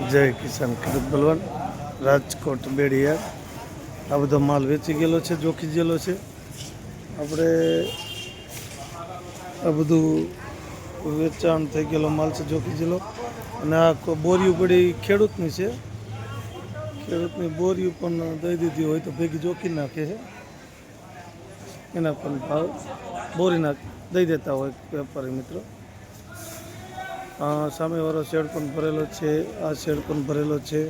જય કિસાન ખેડૂત બલવાન રાજકોટ બેડિયા આ બધો માલ વેચી ગયેલો છે, જોખી ગયેલો છે. આપણે આ બધું વેચાણ થઈ ગયેલો માલ છે, જોખી ગયેલો. અને આ બોરીઓ પડી ખેડૂતની છે. ખેડૂતની બોરીઓ પણ દઈ દીધી હોય તો ભેગી જોખી નાખે છે. એના પણ ભાવ બોરીના દઈ દેતા હોય વેપારી મિત્રો. સામેવાળો શેડ પણ ભરેલો છે, આ શેડ પણ ભરેલો છે.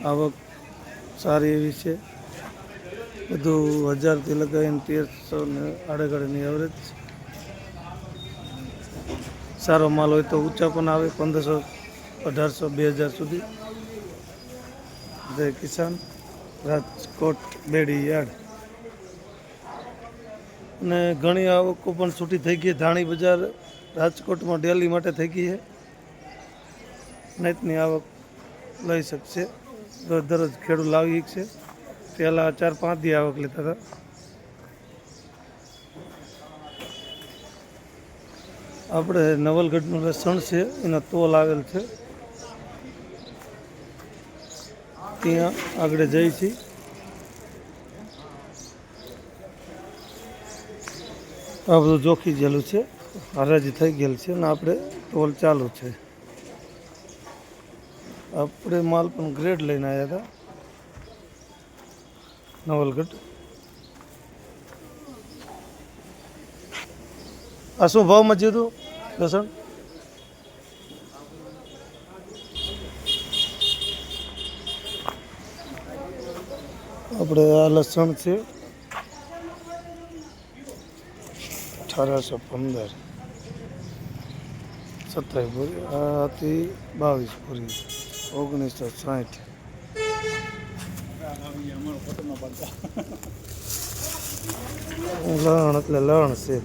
આવક સારી એવી છે. બધું 1000થી લગાવીને 1300 ને આડેગાડેની એવરેજ. સારો માલ હોય તો ઊંચા પણ આવે 1500, 1800, 2000 સુધી. જય કિસાન રાજકોટ બેડી યાર્ડ. અને ઘણી આવકો પણ છૂટી થઈ ગઈ. ધાણી બજાર રાજકોટમાં ડેલી માટે થઈ ગઈ છે. નાઈટની આવક લઈ શકશે. દરરોજ ખેડૂત લાવી છે. પહેલાં 4-5 દી આવક લેતા હતા. આપણે નવલગઢનું લસણ છે, એનો તોલ આવેલ છે, ત્યાં આગળ જઈ છીએ. આ બધું જોખી ગયેલું છે, હરાજી થઈ ગયેલ છે અને આપણે ટોલ ચાલુ છે. આપણે માલ પણ ગ્રેડ લઈને આવ્યા હતા નવલગઢ. આ શું ભાવમાં જીધું લસણ? આપણે આ લસણ છે 1815, 27 પૂરી. આ હતી 22 પૂરી 1960. લણ એટલે લણ છે.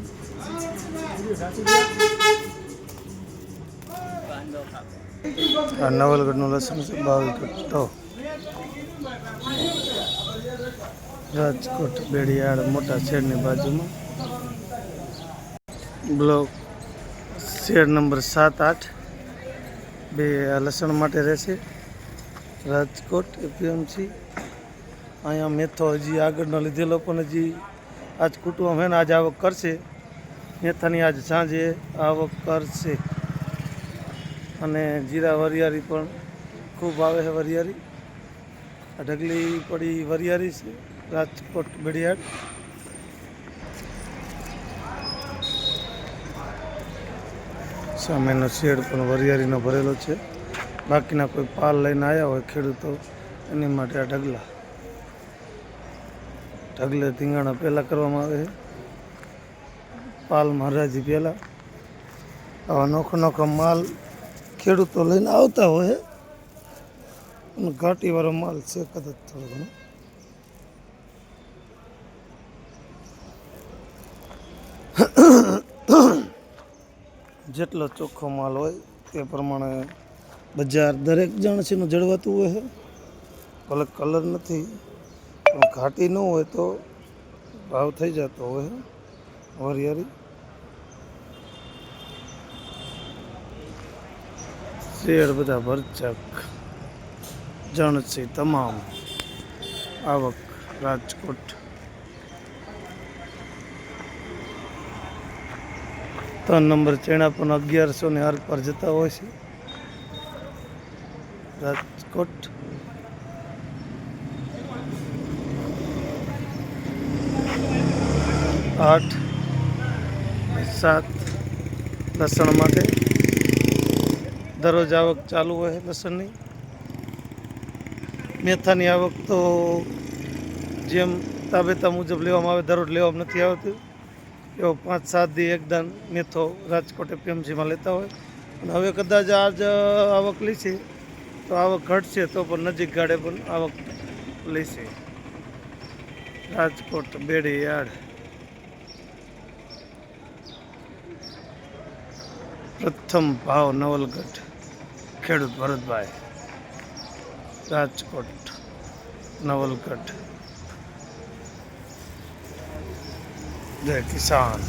આ નવલગઢનું લસણ છે 22 કટ્ટો. રાજકોટ બેડિયાડ મોટા શેડની બાજુમાં. બ્લોક શેડ નંબર 7-8 બે આ લસણ માટે રહેશે. રાજકોટ એપીએમસી. અહીંયા મેથો હજી આગળનો લીધેલો પણ હજી આજ કુટુંબ હે ને આજ આવક કરશે. મેથાની આજ સાંજે આવક કરશે. અને જીરા વરિયાળી પણ ખૂબ આવે છે. વરિયાળી આ ઢગલી પડી વરિયાળી છે રાજકોટ બેડિયાડ. સામેનો શેડ પણ વરિયાળીનો ભરેલો છે. બાકીના કોઈ પાલ લઈને આવ્યા હોય ખેડૂતો એની માટે આ ઢગલે ધીંગાણા પહેલાં કરવામાં આવે છે. પાલમાં હરાજી પહેલાં આવા નોખો માલ ખેડૂતો લઈને આવતા હોય. અને ઘાટીવાળો માલ છે કદાચ થોડો ઘણો. જેટલો ચોખ્ખો માલ હોય તે પ્રમાણે બજાર દરેક જણસીનું જળવાતું હોય છે. ભલે કલર નથી પણ ઘાટી ન હોય તો ભાવ થઈ જતો હોય વરિયાળી. શેડ બધા ભરચક જણસી તમામ. આવક રાજકોટ. 3 નંબર ચેણા પણ 1100 ને આર પર જતા હોય છે રાજકોટ. આઠ 7 લસણ માટે દરરોજ આવક ચાલુ હોય લસણની. મેથાની આવક તો જેમ તાબેતા મુજબ લેવામાં આવે, દરરોજ લેવામાં નથી આવતી. એવો 5-7 દી એકદાન મેથો રાજકોટ એપીએમસીમાં લેતા હોય. અને હવે કદાચ આજ આવક લેશે તો આવક ઘટશે તો પણ નજીક ગાડે પણ આવક લેશે. રાજકોટ બેડી યાર્ડ. પ્રથમ ભાવ નવલગઢ. ખેડૂત ભરતભાઈ રાજકોટ નવલગઢ. જય કિસાન.